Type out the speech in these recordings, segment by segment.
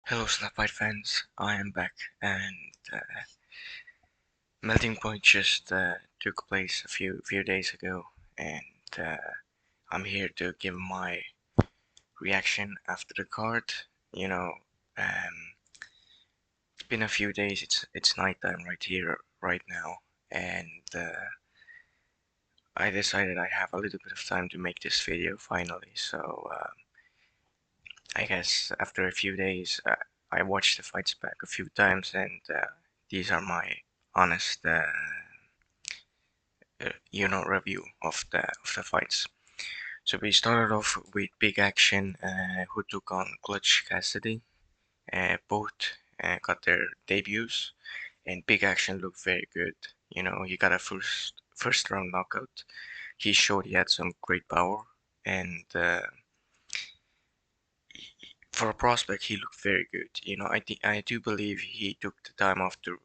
Hello, SlapFight fans. I am back, and Melting Point just took place a few days ago, and uh, I'm here to give my reaction after the card. You know, it's been a few days. It's nighttime right here, right now, and I decided I have a little bit of time to make this video finally. So I guess after a few days, I watched the fights back a few times, and these are my honest, review of the fights. So we started off with Big Action, who took on Clutch Cassidy. Both got their debuts, and Big Action looked very good. You know, he got a first round knockout. He showed he had some great power, and for a prospect, he looked very good. You know, I do believe he took the time off to,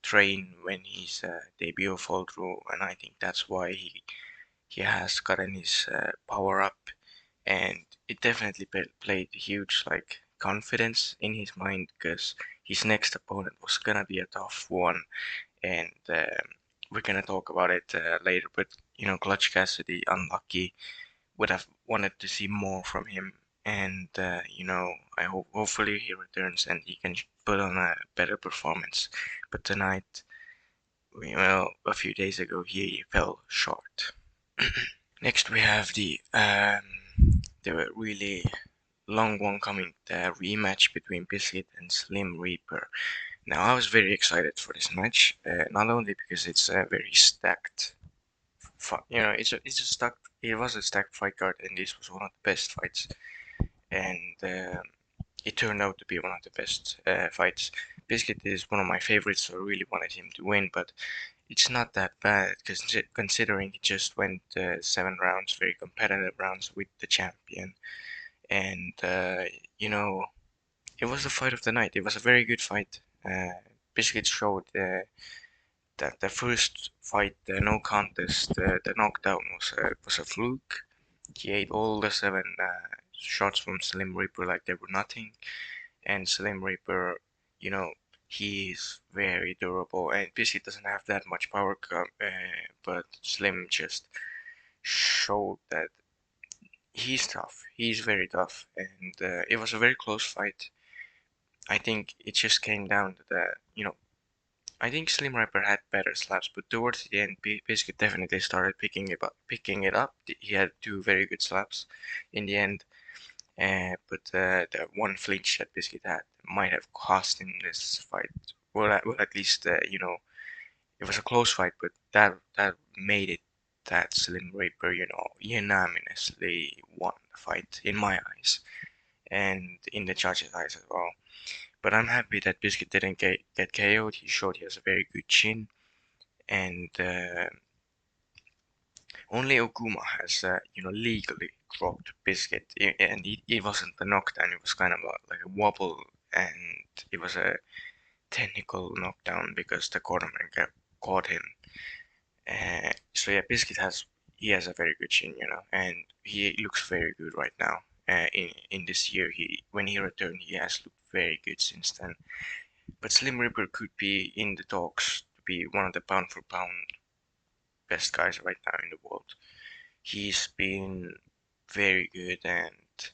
train when his debut fall through, and I think that's why he has gotten his power up, and it definitely played huge like confidence in his mind because his next opponent was gonna be a tough one, and we're gonna talk about it later. But Clutch Cassidy, unlucky, would have wanted to see more from him, and I hope hopefully he returns and he can put on a better performance. But tonight, well, a few days ago, he fell short. Next, we have the really long one coming, the rematch between Biscuit and Slim Reaper. Now, I was very excited for this match, not only because it's a very stacked, it was a stacked fight card, and this was one of the best fights, and it turned out to be one of the best fights. Biscuit is one of my favorites, so I really wanted him to win, but it's not that bad considering he just went 7 rounds, very competitive rounds with the champion, and it was the fight of the night. It was a very good fight. Biscuit showed that the first fight, the no contest, the knockdown was a fluke. He ate all the 7 shots from Slim Reaper like they were nothing, and Slim Reaper, you know, he's very durable, and Biscuit doesn't have that much power, but Slim just showed that he's tough. He's very tough, and it was a very close fight. I think it just came down to I think Slim Reaper had better slaps, but towards the end, Biscuit definitely started picking it up. He had 2 very good slaps in the end, but the one flinch that Biscuit had might have cost him this fight. Well, at least it was a close fight, but that made it that Slim Reaper, unanimously won the fight in my eyes and in the judges' eyes as well. But I'm happy that Biscuit didn't get KO'd. He showed he has a very good chin, and only Okuma has, legally dropped Biscuit, and it wasn't a knockdown. It was kind of like a wobble, and it was a technical knockdown because the cornerman caught him. So yeah, Biscuit has a very good chin, and he looks very good right now. In this year, he when he returned, he has looked very good since then. But Slim Reaper could be in the talks to be one of the pound for pound best guys right now in the world. He's been very good, and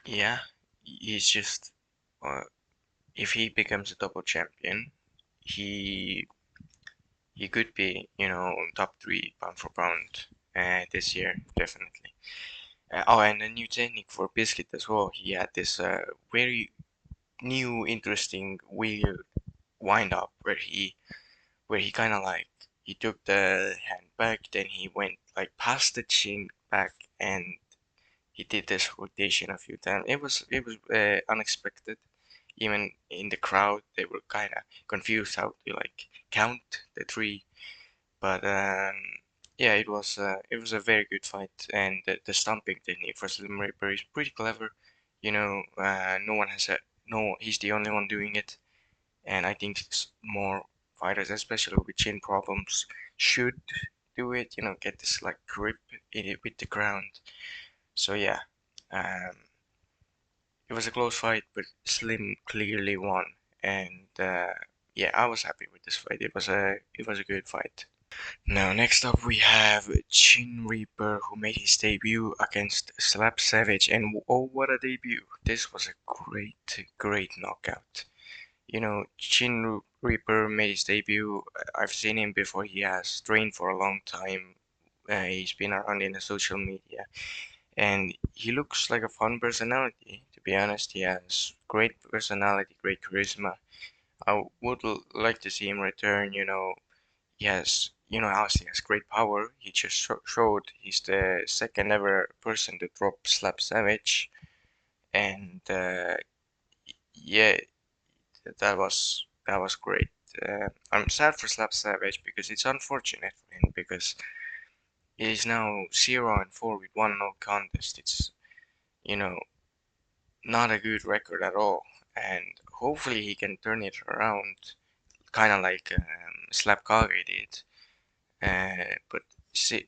yeah, he's just uh, if he becomes a double champion, he he could be top 3 pound for pound this year definitely. Oh, and a new technique for Biscuit as well. He had this very new, interesting, weird wind up where he kind of like he took the hand back, then he went like past the chin back, and he did this rotation a few times. It was unexpected. Even in the crowd, they were kind of confused how to like count the 3. But yeah, it was a very good fight, and the stomping technique for Slim Reaper is pretty clever. No one has a no. He's the only one doing it, and I think more fighters, especially with chin problems, should do it. Get this like grip in it with the ground. So yeah, um, was a close fight, but Slim clearly won, and yeah, I was happy with this fight. It was a good fight. Now, next up we have Chin Reaper, who made his debut against Slap Savage, and oh, what a debut! This was a great knockout. You know, Chin Reaper made his debut. I've seen him before. He has trained for a long time. He's been around in the social media, and he looks like a fun personality. To be honest, he has great personality, great charisma. I would like to see him return. He has great power. He just showed he's the second ever person to drop Slap Savage, and yeah, that was great. I'm sad for Slap Savage because it's unfortunate for him because he is now 0-4 with one no contest. It's you know not a good record at all, and hopefully he can turn it around, kind of like Slap Kage did. But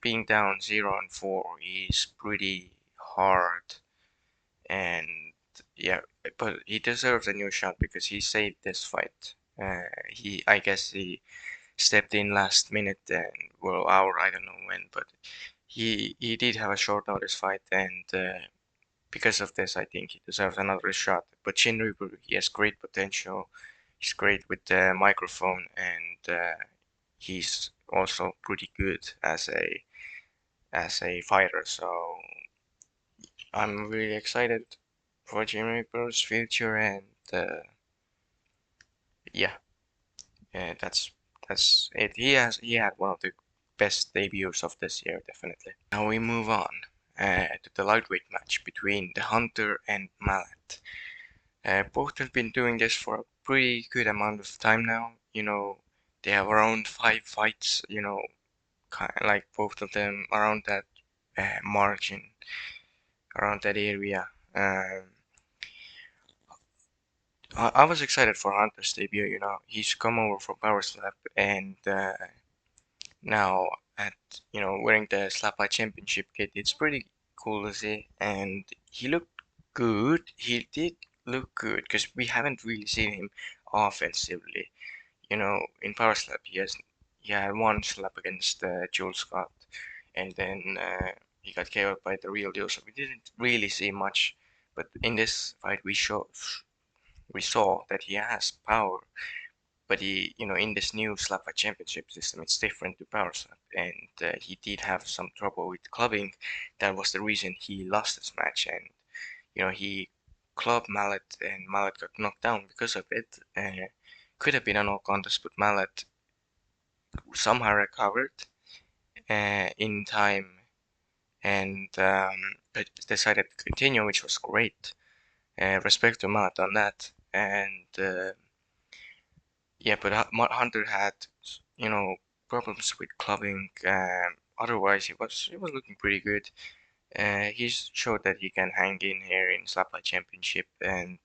being down 0-4 is pretty hard, and yeah, but he deserves a new shot because he saved this fight. I guess he stepped in last minute and well, hour, I don't know when, but he did have a short notice fight, and because of this, I think he deserves another shot. But Shin Reaper, he has great potential. He's great with the microphone, and he's also pretty good as a fighter. So I'm really excited for Jim Reaper's future, and yeah, that's it. He had one of the best debuts of this year, definitely. Now we move on to the lightweight match between the Hunter and Mallet. Both have been doing this for a pretty good amount of time now. They have around 5 fights. Kind of like both of them around that margin, around that area. I was excited for Hunter's debut. He's come over from Power Slap, and now at wearing the SlapFight Championship kit, it's pretty cool to see. And he looked good. He did look good because we haven't really seen him offensively. In Power Slap, he had one slap against Jules Scott, and then he got KO'd by the real deal. So we didn't really see much. But in this fight, we saw that he has power, but in this new SlapFight Championship system, it's different to Power Slap, and he did have some trouble with clubbing. That was the reason he lost this match, and he clubbed Mallet, and Mallet got knocked down because of it. Could have been a no contest, but Mallet somehow recovered in time, and decided to continue, which was great. Respect to Mallet on that, and yeah, but Hunter had, you know, problems with clubbing. Otherwise, he was looking pretty good. He showed that he can hang in here in SlapFight Championship, and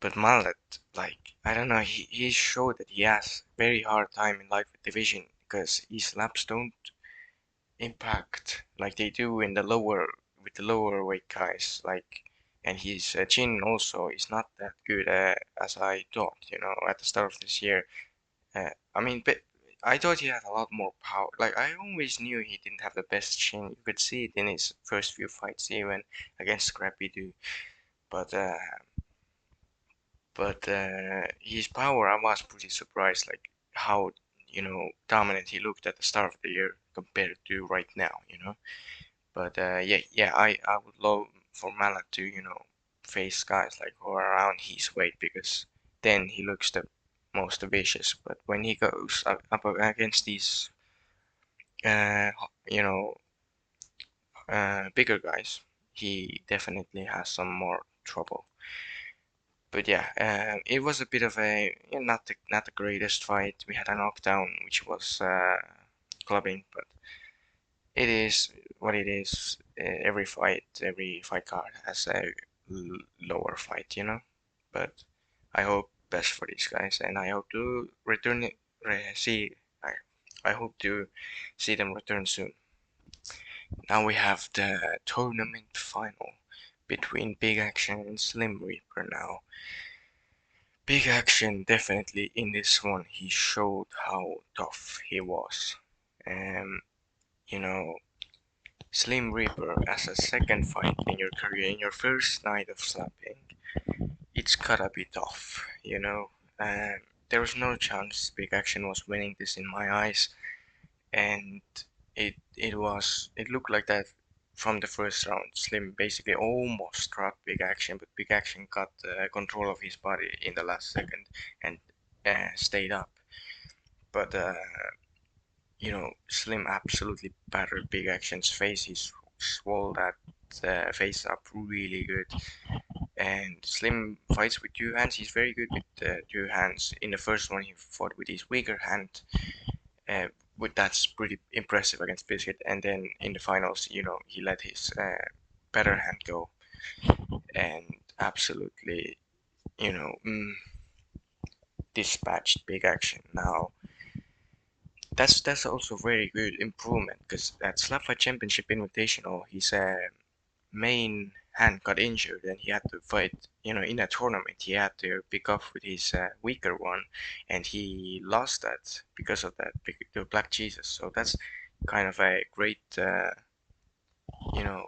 but Mallet, like I don't know, he showed that he has very hard time in lightweight division because his slaps don't impact like they do in the lower with the lower weight guys. And his chin also is not that good as I thought. At the start of this year. I mean, but I thought he had a lot more power. Like I always knew he didn't have the best chin. You could see it in his first few fights, even against Scrappy Doo. But his power, I was pretty surprised, like how dominant he looked at the start of the year compared to right now. But yeah, I would love for Mallet to face guys like who are around his weight because then he looks the most vicious. But when he goes up against these uh you know bigger guys, he definitely has some more trouble. But yeah, it was a bit of a not the greatest fight. We had a knockdown, which was clubbing, but it is what it is. Every fight card has a lower fight. But I hope best for these guys, and I hope to return it. See, I hope to see them return soon. Now we have the tournament final between Big Action and Slim Reaper now. Big Action definitely in this one he showed how tough he was. Um, you know, Slim Reaper as a second fight in your career, in your first night of slapping, it's gotta be tough, you know. There was no chance Big Action was winning this in my eyes, and it looked like that from the first round. Slim basically almost dropped Big Action, but Big Action got control of his body in the last second and stayed up. But Slim absolutely battered Big Action's face. He swole that face up really good. And Slim fights with two hands. He's very good with two hands. In the first one, he fought with his weaker hand, uh, but that's pretty impressive against Biscuit. And then in the finals, he let his better hand go and absolutely, you know, mm, dispatched Big Action. Now, that's also very good improvement because at SlapFight Championship Invitational, his main hand got injured and he had to fight. In a tournament, he had to pick up with his weaker one, and he lost that because of that to Black Jesus. So that's kind of a great, you know,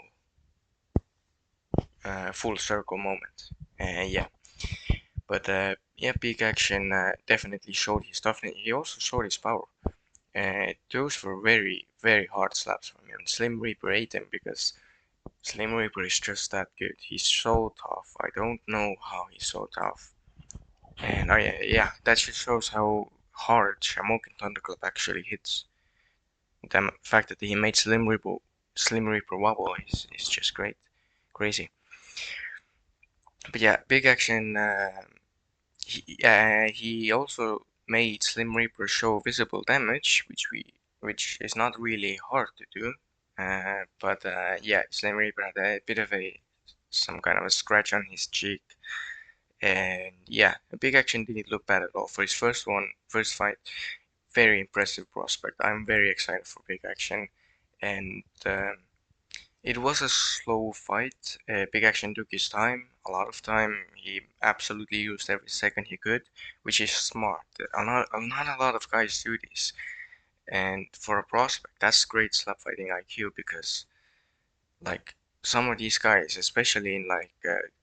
full circle moment. Yeah, but yeah, Big Action definitely showed his toughness. He also showed his power. Those were very, very hard slaps for me. And Slim Reaper ate them because Slim Reaper is just that good. He's so tough. I don't know how he's so tough. And yeah, that just shows how hard Shamokin Thunderclap actually hits. The fact that he made Slim Reaper wobble is just great, crazy. But yeah, Big Action. He also made Slim Reaper show visible damage, which is not really hard to do. But yeah, Slim Reaper had a bit of some kind of a scratch on his cheek, and yeah, Big Action didn't look bad at all for his first fight. Very impressive prospect. I'm very excited for Big Action, and it was a slow fight. Big Action took his time, a lot of time. He absolutely used every second he could, which is smart. Not a lot of guys do this. And for a prospect, that's great slap fighting IQ because, like, some of these guys, especially in like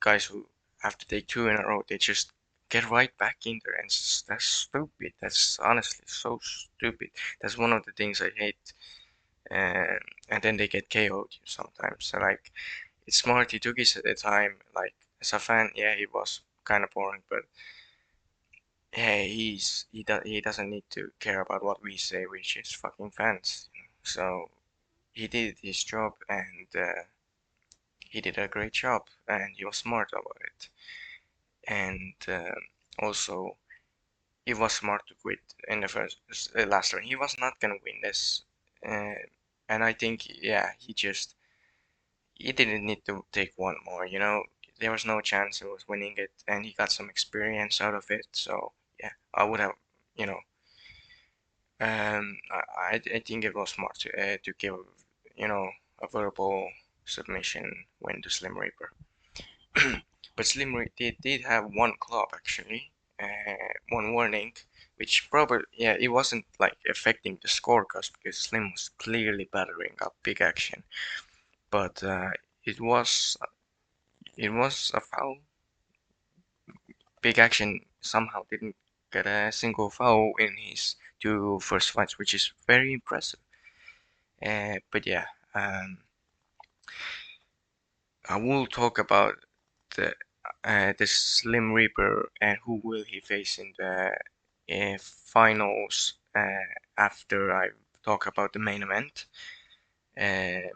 guys who have to take two in a row, they just get right back in there, and that's stupid. That's honestly so stupid. That's one of the things I hate. And then they get KO'd sometimes. So like, it's smart. He took his time. Like as a fan, yeah, he was kind of boring, but yeah, he doesn't need to care about what we say, which is fucking fans. So he did his job, and he did a great job, and he was smart about it. And also, he was smart to quit in the last round. He was not gonna win this, uh, and I think yeah, he didn't need to take one more. There was no chance he was winning it, and he got some experience out of it. So yeah, I would have, you know, I think it was smart to give, a verbal submission win to Slim Reaper. But Slim Reaper did have one club actually, one warning, which probably yeah it wasn't like affecting the scorecard because Slim was clearly battering up Big Action, but it was it was a foul. Big Action somehow didn't get a single foul in his two first fights, which is very impressive. But yeah, um, I will talk about the the Slim Reaper and who will he face in the finals after I talk about the main event. Uh,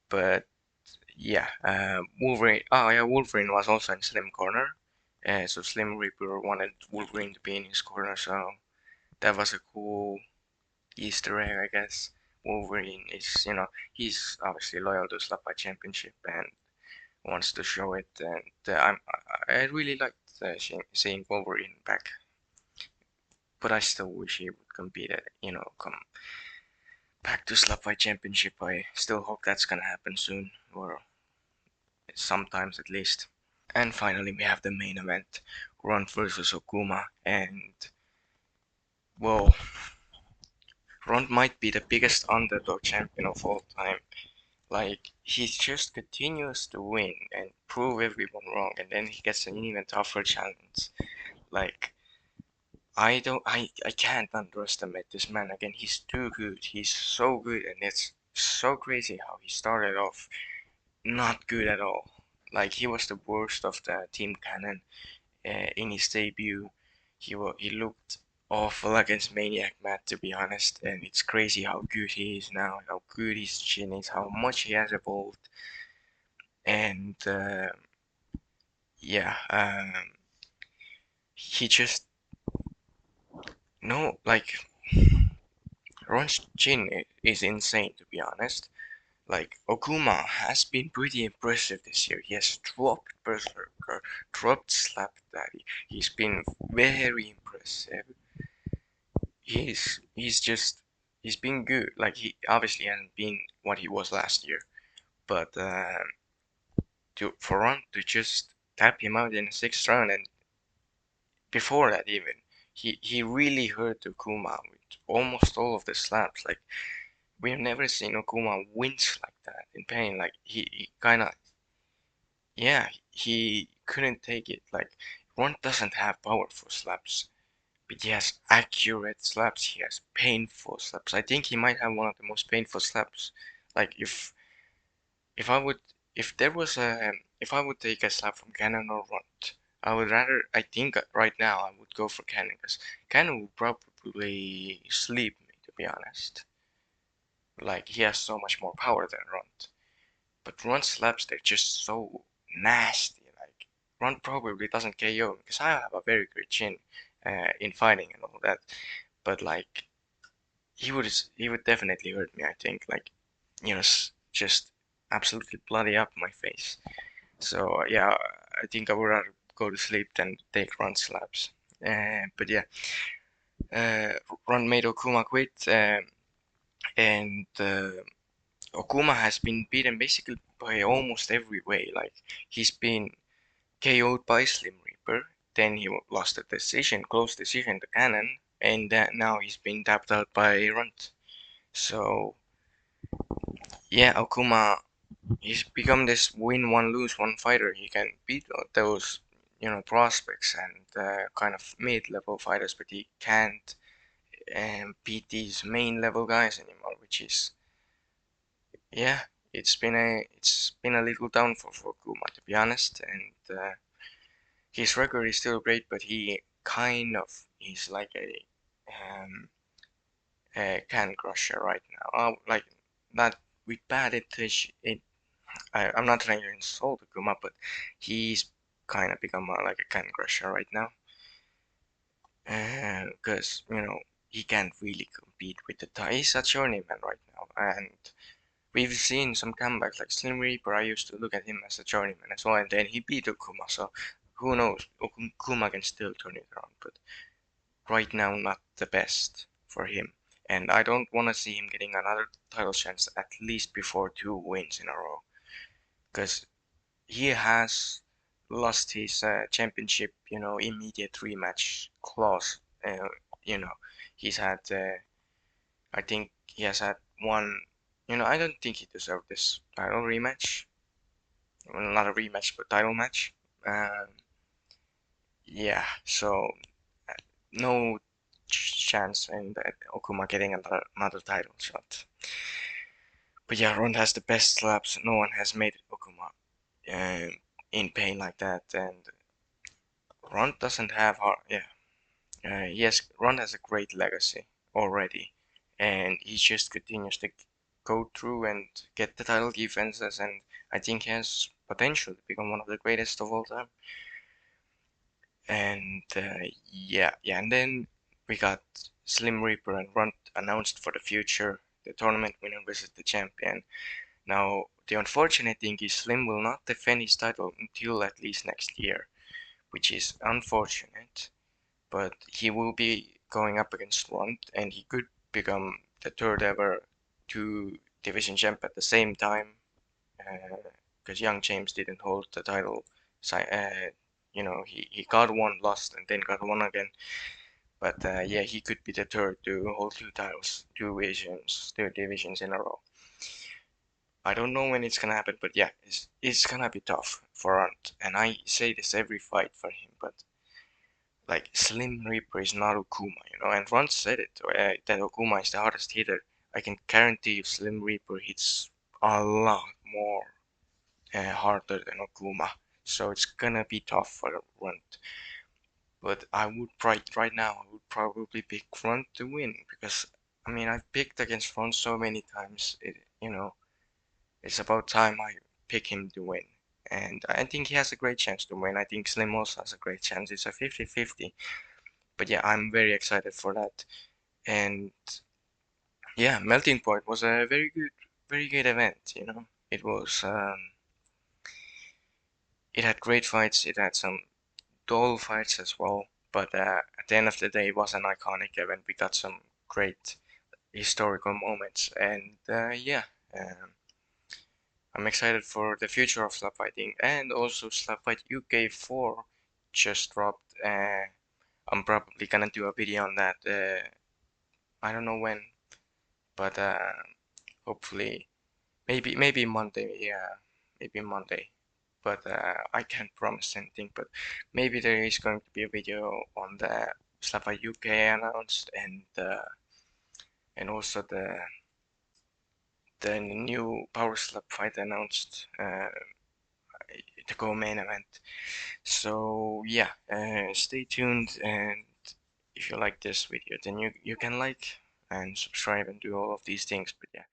but yeah, Wolverine. Oh yeah, Wolverine was also in Slim corner. So Slim Reaper wanted Wolverine to be in his corner, so that was a cool Easter egg, I guess. Wolverine is, he's obviously loyal to Slapfight Championship and wants to show it. And I really liked seeing Wolverine back, but I still wish he would compete at, come back to Slapfight Championship. I still hope that's gonna happen soon, or sometimes at least. And finally, we have the main event, Runt versus Okuma, and well, Runt might be the biggest underdog champion of all time. Like, he just continues to win and prove everyone wrong, and then he gets an even tougher challenge. Like, I can't underestimate this man again. He's too good. He's so good, and it's so crazy how he started off not good at all. Like, he was the worst of the Team Cannon in his debut. He looked awful against Maniac Matt, to be honest, and it's crazy how good he is now, how good his chin is, how much he has evolved, and yeah, he just no like Ron's chin is insane, to be honest. Like, Okuma has been pretty impressive this year. He has dropped Berserker, dropped Slap Daddy. He's been very impressive. He's been good. Like, he obviously hasn't been what he was last year, but to for Ron to just tap him out in the sixth round, and before that even, he really hurt Okuma with almost all of the slaps. Like, we've never seen Okuma wince like that in pain. Like, he kind of, yeah, he couldn't take it. Like, Ron doesn't have powerful slaps, but he has accurate slaps. He has painful slaps. I think he might have one of the most painful slaps. Like, if I would if there was a if I would take a slap from Cannon or Runt, I would rather, I think right now I would go for Cannon, because Cannon would probably sleep me, to be honest. Like, he has so much more power than Runt. But Runt slaps, they're just so nasty. Like, Runt probably doesn't KO, because I have a very good chin in fighting and all that. But like, he would definitely hurt me, I think. Like, just absolutely bloody up my face. So yeah, I think I would rather go to sleep than take Run slaps. But yeah, uh, Run made Okuma quit, and Okuma has been beaten basically by almost every way. Like, he's been KO'd by Slim Reaper, then he lost a decision, close decision to Cannon, and now he's been tapped out by Runt. So yeah, Okuma, he's become this win one lose one fighter. He can beat those prospects and kind of mid-level fighters, but he can't beat these main level guys anymore, which is, yeah, it's been a little downfall for Kuma, to be honest. And his record is still great, but he kind of is like um, a can crusher right now. Like, not with bad intention. I'm not trying to insult Kuma, but he's kind of become like a can crusher right now. Because, he can't really compete with the tie. He's a journeyman right now. And we've seen some comebacks like Slim Reaper. I used to look at him as a journeyman as well. And then he beat Okuma. So who knows? Okuma can still turn it around. But right now, not the best for him. And I don't want to see him getting another title chance at least before 2 wins in a row. Because he has lost his championship, immediate rematch clause. You know, he's had, I think he has had one, I don't think he deserved this title rematch. Well, not a rematch, but title match. Um, yeah, so uh, no chance in that Okuma getting another title shot. But yeah, Ron has the best slaps. No one has made Okuma in pain like that, and Ron doesn't have hard. Yeah, yes, Ron has a great legacy already, and he just continues to go through and get the title defenses, and I think he has potential to become one of the greatest of all time. And yeah, and then we got Slim Reaper and Ron announced for the future. The tournament winner versus the champion. Now, the unfortunate thing is Slim will not defend his title until at least next year, which is unfortunate. But he will be going up against Runt, and he could become the third ever two division champ at the same time. Uh, because young James didn't hold the title. He got one, lost, and then got one again. But yeah, he could be the third to hold two titles, two divisions in a row. I don't know when it's gonna happen, but yeah, it's gonna be tough for Arnold. And I say this every fight for him, but like Slim Reaper is not Okuma. And Ron said it that Okuma is the hardest hitter. I can guarantee you Slim Reaper hits a lot more harder than Okuma, so it's gonna be tough for Runt. But right now I would probably pick Runt to win because I mean I've picked against Runt so many times. It's about time I pick him to win. And I think he has a great chance to win. I think Slim also has a great chance. It's a 50-50. But yeah, I'm very excited for that. And yeah, Melting Point was a very good event. It had great fights. It had some dull fights as well. But at the end of the day, it was an iconic event. We got some great historical moments. And yeah, um, I'm excited for the future of slap fighting, and also SlapFight UK 4 just dropped. I'm probably gonna do a video on that. I don't know when, but hopefully, maybe Monday. Yeah, maybe Monday. But I can't promise anything. But maybe there is going to be a video on the SlapFight UK announced, and also the new Power Slap fight announced. The Go main event. So yeah, stay tuned, and if you like this video, then you can like and subscribe and do all of these things. But yeah.